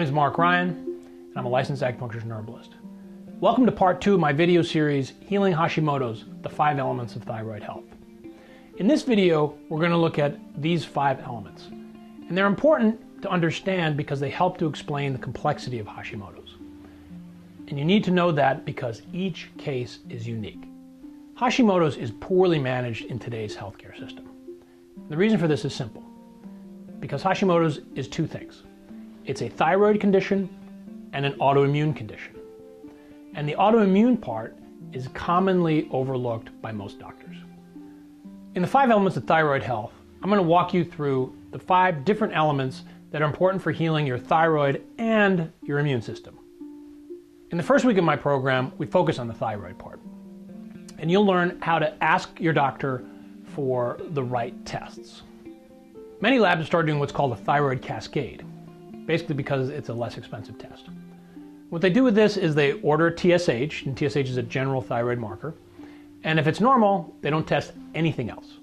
name is Mark Ryan, and I'm a licensed acupuncturist and herbalist. Welcome to part 2 of my video series, Healing Hashimoto's, the 5 Elements of Thyroid Health. In this video, we're going to look at these 5 elements. And they're important to understand because they help to explain the complexity of Hashimoto's. And you need to know that because each case is unique. Hashimoto's is poorly managed in today's healthcare system. The reason for this is simple. Because Hashimoto's is 2 things. It's a thyroid condition and an autoimmune condition. And the autoimmune part is commonly overlooked by most doctors. In the 5 elements of thyroid health, I'm going to walk you through the 5 different elements that are important for healing your thyroid and your immune system. In the first week of my program, we focus on the thyroid part. And you'll learn how to ask your doctor for the right tests. Many labs have started doing what's called a thyroid cascade, basically because it's a less expensive test. What they do with this is they order TSH, and TSH is a general thyroid marker, and if it's normal, they don't test anything else.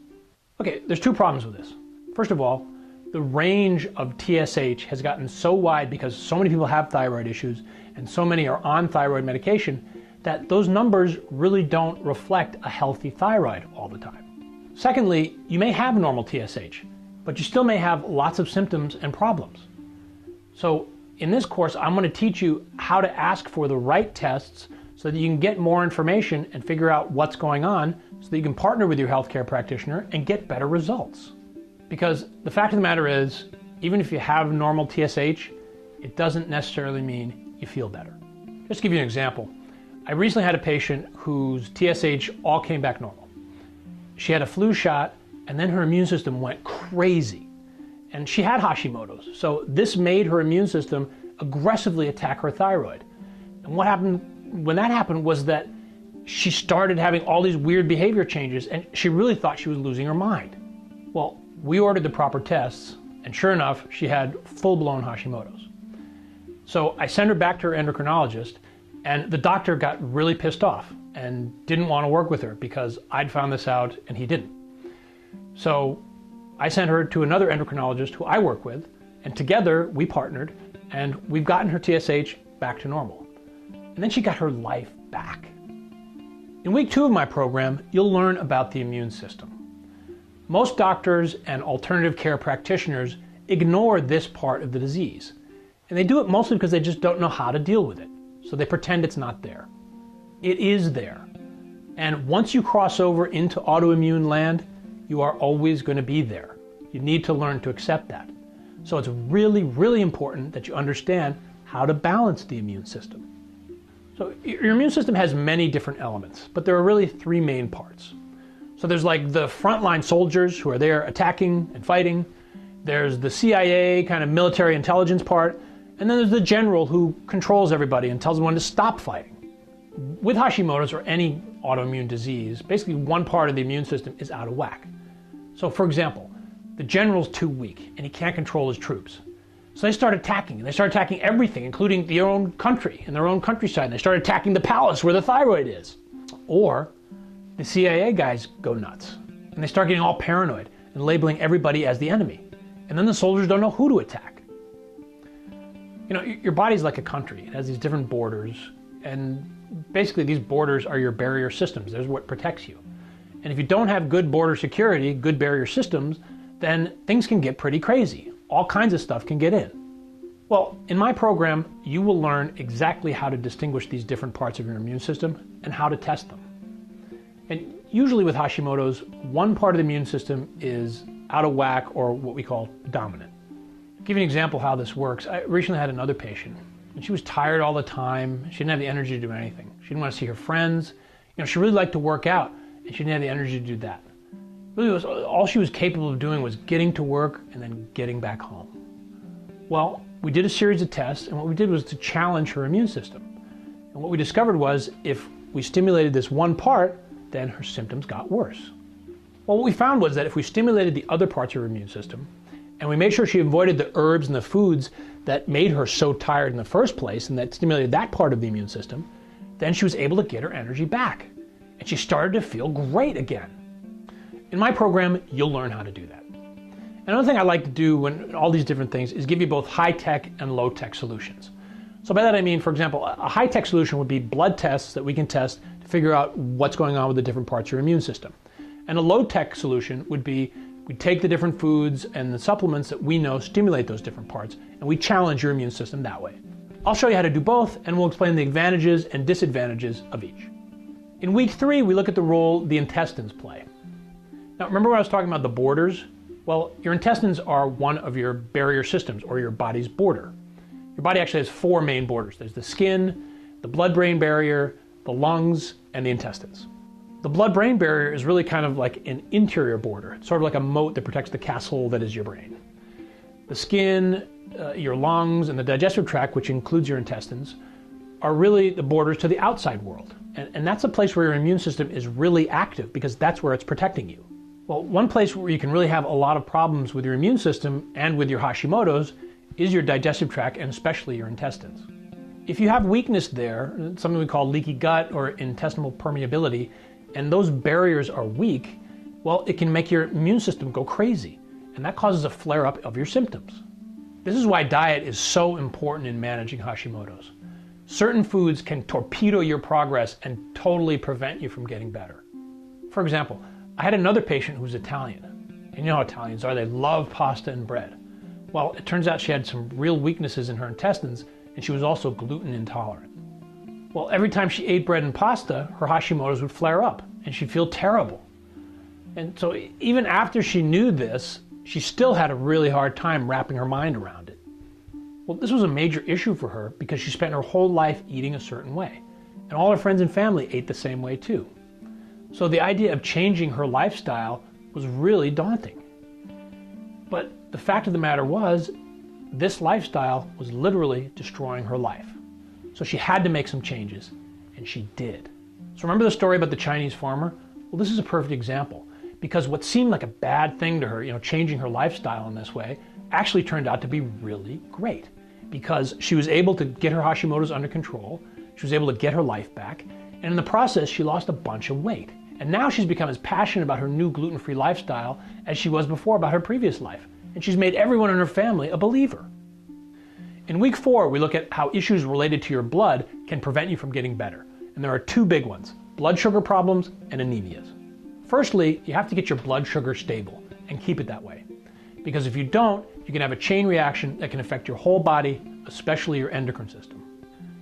Okay, there's 2 problems with this. First of all, the range of TSH has gotten so wide because so many people have thyroid issues and so many are on thyroid medication that those numbers really don't reflect a healthy thyroid all the time. Secondly, you may have normal TSH, but you still may have lots of symptoms and problems. So in this course, I'm going to teach you how to ask for the right tests so that you can get more information and figure out what's going on so that you can partner with your healthcare practitioner and get better results. Because the fact of the matter is, even if you have normal TSH, it doesn't necessarily mean you feel better. Just to give you an example, I recently had a patient whose TSH all came back normal. She had a flu shot and then her immune system went crazy. And she had Hashimoto's, so this made her immune system aggressively attack her thyroid. And what happened when that happened was that she started having all these weird behavior changes and she really thought she was losing her mind. Well, we ordered the proper tests and sure enough, she had full-blown Hashimoto's. So I sent her back to her endocrinologist and the doctor got really pissed off and didn't want to work with her because I'd found this out and he didn't. So I sent her to another endocrinologist who I work with, and together we partnered, and we've gotten her TSH back to normal. And then she got her life back. In week 2 of my program, you'll learn about the immune system. Most doctors and alternative care practitioners ignore this part of the disease, and they do it mostly because they just don't know how to deal with it, so they pretend it's not there. It is there, and once you cross over into autoimmune land, you are always going to be there. You need to learn to accept that. So it's really, really important that you understand how to balance the immune system. So your immune system has many different elements, but there are really 3 main parts. So there's like the frontline soldiers who are there attacking and fighting. There's the CIA kind of military intelligence part. And then there's the general who controls everybody and tells them when to stop fighting. With Hashimoto's or any autoimmune disease, basically one part of the immune system is out of whack. So for example, the general's too weak and he can't control his troops. So they start attacking, and they start attacking everything, including their own country and their own countryside. And they start attacking the palace where the thyroid is. Or the CIA guys go nuts and they start getting all paranoid and labeling everybody as the enemy. And then the soldiers don't know who to attack. You know, your body's like a country. It has these different borders, and basically these borders are your barrier systems. There's what protects you. And if you don't have good border security, good barrier systems, then things can get pretty crazy. All kinds of stuff can get in. Well, in my program, you will learn exactly how to distinguish these different parts of your immune system and how to test them. And usually with Hashimoto's, one part of the immune system is out of whack or what we call dominant. I'll give you an example of how this works. I recently had another patient, and she was tired all the time. She didn't have the energy to do anything. She didn't want to see her friends. You know, she really liked to work out, and she didn't have the energy to do that. Really, all she was capable of doing was getting to work and then getting back home. Well, we did a series of tests, and what we did was to challenge her immune system. And what we discovered was if we stimulated this one part, then her symptoms got worse. Well, what we found was that if we stimulated the other parts of her immune system, and we made sure she avoided the herbs and the foods that made her so tired in the first place and that stimulated that part of the immune system, then she was able to get her energy back. And she started to feel great again. In my program, you'll learn how to do that. Another thing I like to do when all these different things is give you both high-tech and low-tech solutions. So by that I mean, for example, a high-tech solution would be blood tests that we can test to figure out what's going on with the different parts of your immune system. And a low-tech solution would be we take the different foods and the supplements that we know stimulate those different parts, and we challenge your immune system that way. I'll show you how to do both, and we'll explain the advantages and disadvantages of each. In week 3, we look at the role the intestines play. Now, remember when I was talking about the borders? Well, your intestines are one of your barrier systems, or your body's border. Your body actually has 4 main borders. There's the skin, the blood-brain barrier, the lungs, and the intestines. The blood-brain barrier is really kind of like an interior border. It's sort of like a moat that protects the castle that is your brain. The skin, your lungs, and the digestive tract, which includes your intestines, are really the borders to the outside world. And that's a place where your immune system is really active because that's where it's protecting you. Well, one place where you can really have a lot of problems with your immune system and with your Hashimoto's is your digestive tract and especially your intestines. If you have weakness there, something we call leaky gut or intestinal permeability, and those barriers are weak, well, it can make your immune system go crazy, and that causes a flare-up of your symptoms. This is why diet is so important in managing Hashimoto's. Certain foods can torpedo your progress and totally prevent you from getting better. For example, I had another patient who's Italian, and you know how Italians are, they love pasta and bread. Well, it turns out she had some real weaknesses in her intestines, and she was also gluten intolerant. Well, every time she ate bread and pasta, her Hashimoto's would flare up, and she'd feel terrible. And so even after she knew this, she still had a really hard time wrapping her mind around it. Well, this was a major issue for her because she spent her whole life eating a certain way, and all her friends and family ate the same way too. So the idea of changing her lifestyle was really daunting. But the fact of the matter was, this lifestyle was literally destroying her life. So she had to make some changes, and she did. So remember the story about the Chinese farmer? Well, this is a perfect example, because what seemed like a bad thing to her, changing her lifestyle in this way, actually turned out to be really great, because she was able to get her Hashimoto's under control, she was able to get her life back, and in the process, she lost a bunch of weight. And now she's become as passionate about her new gluten-free lifestyle as she was before about her previous life, and she's made everyone in her family a believer. In week 4, we look at how issues related to your blood can prevent you from getting better. And there are 2 big ones, blood sugar problems and anemias. Firstly, you have to get your blood sugar stable and keep it that way. Because if you don't, you can have a chain reaction that can affect your whole body, especially your endocrine system.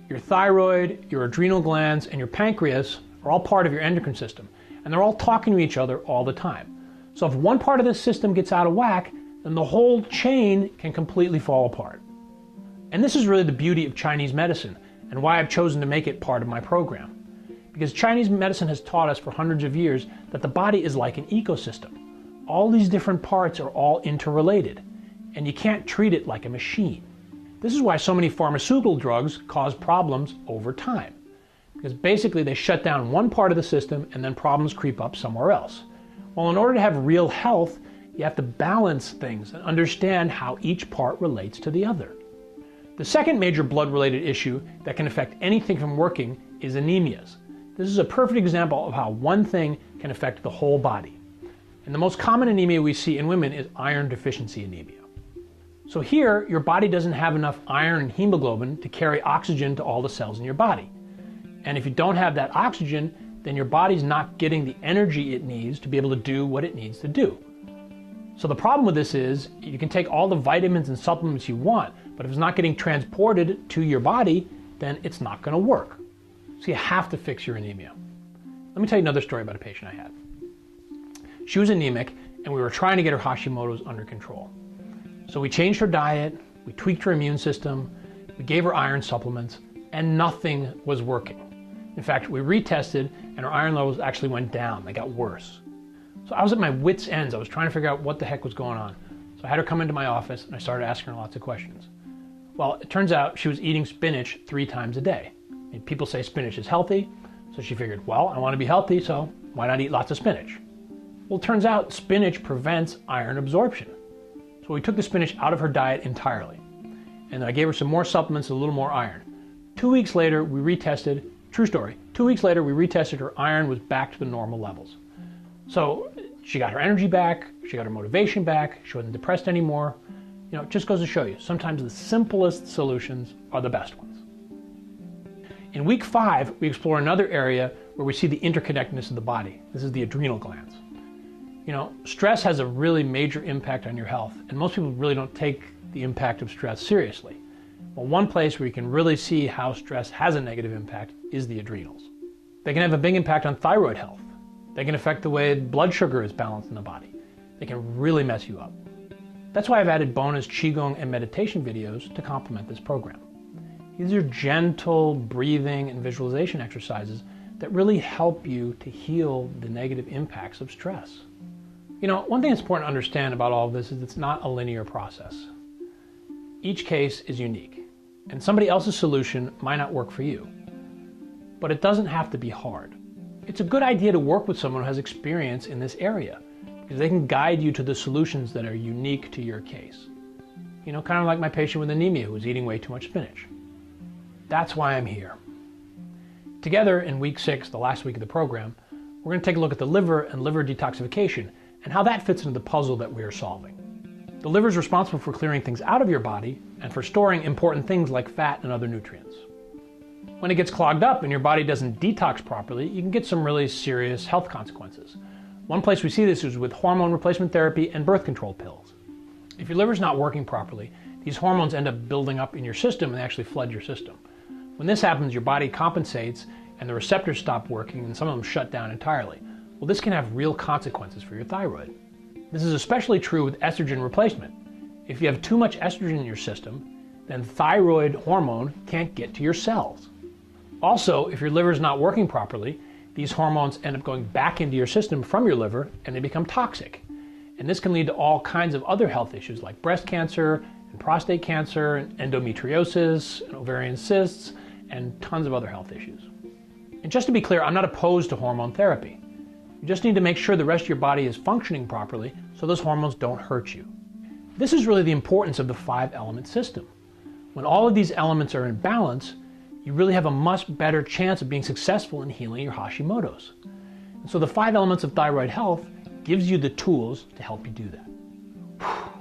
Your thyroid, your adrenal glands, and your pancreas are all part of your endocrine system, and they're all talking to each other all the time. So if one part of the system gets out of whack, then the whole chain can completely fall apart. And this is really the beauty of Chinese medicine and why I've chosen to make it part of my program. Because Chinese medicine has taught us for hundreds of years that the body is like an ecosystem. All these different parts are all interrelated, and you can't treat it like a machine. This is why so many pharmaceutical drugs cause problems over time. Because basically they shut down one part of the system and then problems creep up somewhere else. Well, in order to have real health, you have to balance things and understand how each part relates to the other. The second major blood-related issue that can affect anything from working is anemias. This is a perfect example of how one thing can affect the whole body. And the most common anemia we see in women is iron deficiency anemia. So here, your body doesn't have enough iron and hemoglobin to carry oxygen to all the cells in your body. And if you don't have that oxygen, then your body's not getting the energy it needs to be able to do what it needs to do. So the problem with this is, you can take all the vitamins and supplements you want, but if it's not getting transported to your body, then it's not going to work. So you have to fix your anemia. Let me tell you another story about a patient I had. She was anemic, and we were trying to get her Hashimoto's under control. So we changed her diet, we tweaked her immune system, we gave her iron supplements, and nothing was working. In fact, we retested, and her iron levels actually went down. They got worse. So I was at my wits' ends. I was trying to figure out what the heck was going on. So I had her come into my office, and I started asking her lots of questions. Well, it turns out she was eating spinach 3 times a day. And people say spinach is healthy, so she figured, well, I want to be healthy, so why not eat lots of spinach? Well, it turns out spinach prevents iron absorption. So we took the spinach out of her diet entirely. And I gave her some more supplements and a little more iron. 2 weeks later, we retested, true story, 2 weeks later, we retested, her iron was back to the normal levels. So She got her energy back, she got her motivation back, she wasn't depressed anymore. You know, it just goes to show you, sometimes the simplest solutions are the best ones. In week 5, we explore another area where we see the interconnectedness of the body. This is the adrenal glands. You know, stress has a really major impact on your health, and most people really don't take the impact of stress seriously. Well, one place where you can really see how stress has a negative impact is the adrenals. They can have a big impact on thyroid health. They can affect the way blood sugar is balanced in the body. They can really mess you up. That's why I've added bonus Qigong and meditation videos to complement this program. These are gentle breathing and visualization exercises that really help you to heal the negative impacts of stress. You know, one thing that's important to understand about all of this is it's not a linear process. Each case is unique, and somebody else's solution might not work for you. But it doesn't have to be hard. It's a good idea to work with someone who has experience in this area, because they can guide you to the solutions that are unique to your case. You know, kind of like my patient with anemia who was eating way too much spinach. That's why I'm here. Together in week 6, the last week of the program, we're going to take a look at the liver and liver detoxification and how that fits into the puzzle that we are solving. The liver is responsible for clearing things out of your body and for storing important things like fat and other nutrients. When it gets clogged up and your body doesn't detox properly, you can get some really serious health consequences. One place we see this is with hormone replacement therapy and birth control pills. If your liver's not working properly, these hormones end up building up in your system and they actually flood your system. When this happens, your body compensates and the receptors stop working and some of them shut down entirely. Well, this can have real consequences for your thyroid. This is especially true with estrogen replacement. If you have too much estrogen in your system, then thyroid hormone can't get to your cells. Also, if your liver is not working properly, these hormones end up going back into your system from your liver and they become toxic. And this can lead to all kinds of other health issues like breast cancer and prostate cancer and endometriosis and ovarian cysts and tons of other health issues. And just to be clear, I'm not opposed to hormone therapy. You just need to make sure the rest of your body is functioning properly so those hormones don't hurt you. This is really the importance of the 5-element system. When all of these elements are in balance, you really have a much better chance of being successful in healing your Hashimoto's. And so the 5 elements of thyroid health gives you the tools to help you do that.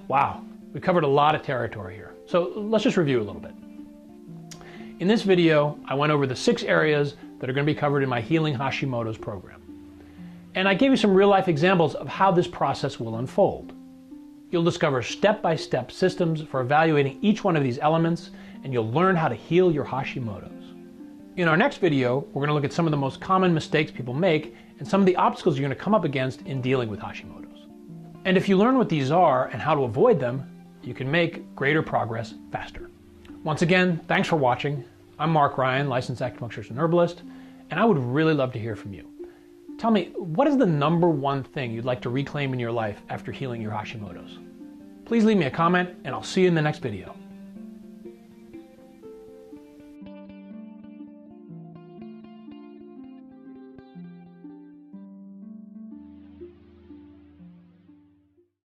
Wow, we covered a lot of territory here. So let's just review a little bit. In this video, I went over the 6 areas that are going to be covered in my Healing Hashimoto's program. And I gave you some real-life examples of how this process will unfold. You'll discover step-by-step systems for evaluating each one of these elements, and you'll learn how to heal your Hashimoto's. In our next video, we're going to look at some of the most common mistakes people make and some of the obstacles you're going to come up against in dealing with Hashimoto's. And if you learn what these are and how to avoid them, you can make greater progress faster. Once again, thanks for watching. I'm Mark Ryan, licensed acupuncturist and herbalist, and I would really love to hear from you. Tell me, what is the #1 thing you'd like to reclaim in your life after healing your Hashimoto's? Please leave me a comment, and I'll see you in the next video.